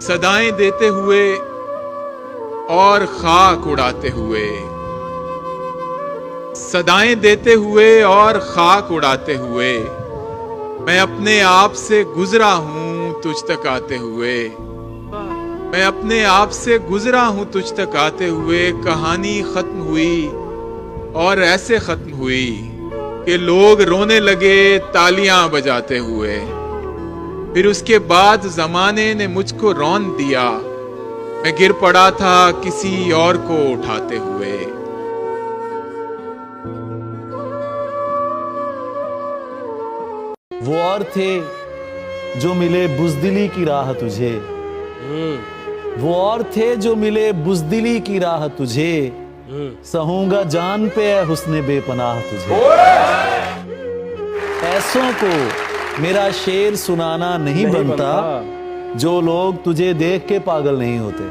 सदाएं देते हुए और खाक उड़ाते हुए, सदाएं देते हुए और खाक उड़ाते हुए, मैं अपने आप से गुजरा हूं तुझ तक आते हुए, मैं अपने आप से गुजरा हूं तुझ तक आते हुए। कहानी खत्म हुई और ऐसे खत्म हुई कि लोग रोने लगे तालियां बजाते हुए। फिर उसके बाद जमाने ने मुझको रौंद दिया, मैं गिर पड़ा था किसी और को उठाते हुए। वो और थे जो मिले बुज़दिली की राह तुझे, वो और थे जो मिले बुज़दिली की राह तुझे, सहूंगा जान पे है हुस्ने बेपनाह तुझे। ऐसों को मेरा शेर सुनाना नहीं बनता, जो लोग तुझे देख के पागल नहीं होते।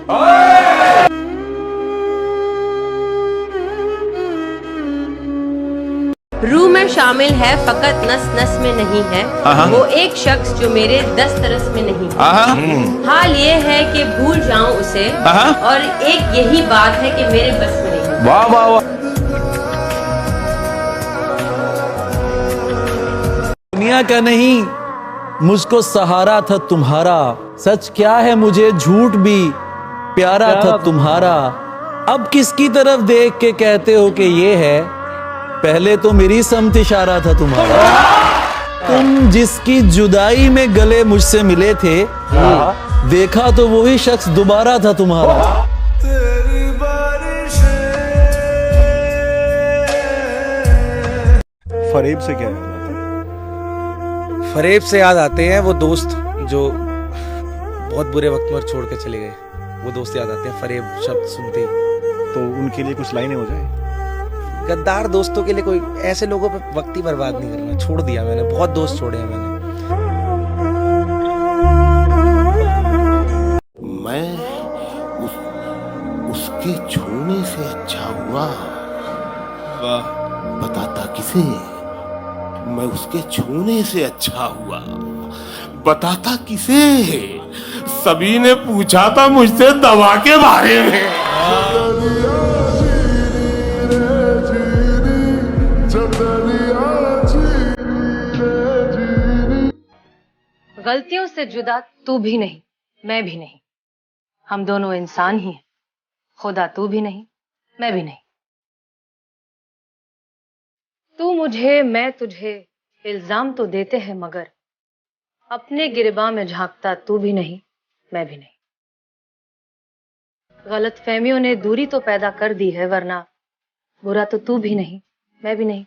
रूह में शामिल है फकत नस नस में नहीं है, वो एक शख्स जो मेरे दस्तरस में नहीं है। हाल ये है कि भूल जाऊं उसे, और एक यही बात है कि मेरे बस में नहीं। वाह वाह वाह। दुनिया का नहीं मुझको सहारा था तुम्हारा, सच क्या है मुझे झूठ भी प्यारा था तुम्हारा। अब किसकी तरफ देख के कहते हो कि ये है, पहले तो मेरी समत इशारा था तुम्हारा। तुम जिसकी जुदाई में गले मुझसे मिले थे, देखा तो वही शख्स दोबारा था तुम्हारा। फरेब से क्या है? फरेब से याद आते हैं वो दोस्त जो बहुत बुरे वक्त में छोड़ के चले गए, वो दोस्त याद आते हैं फरेब शब्द सुनते ही। तो उनके लिए कुछ लाइनें हो जाए। गद्दार दोस्तों के लिए कोई ऐसे लोगों पे वक्त ही बर्बाद नहीं करना, छोड़ दिया मैंने, बहुत दोस्त छोड़े हैं मैंने। मैं उसके छूने से अच्छा हुआ, बताता किसे? मैं उसके छूने से अच्छा हुआ, बताता किसे? सभी ने पूछा था मुझसे दवा के बारे में। गलतियों से जुदा तू भी नहीं, मैं भी नहीं, हम दोनों इंसान ही हैं। खुदा तू भी नहीं, मैं भी नहीं। तू मुझे मैं तुझे इल्जाम तो देते हैं, मगर अपने गिरबां में झांकता तू भी नहीं, मैं भी नहीं। गलतफहमियों ने दूरी तो पैदा कर दी है, वरना बुरा तो तू भी नहीं, मैं भी नहीं।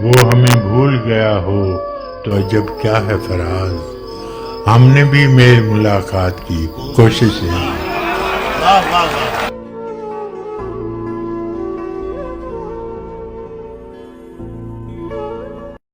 वो हमें भूल गया हो तो अजब क्या है फराज, हमने भी मेल मुलाकात की कोशिशें।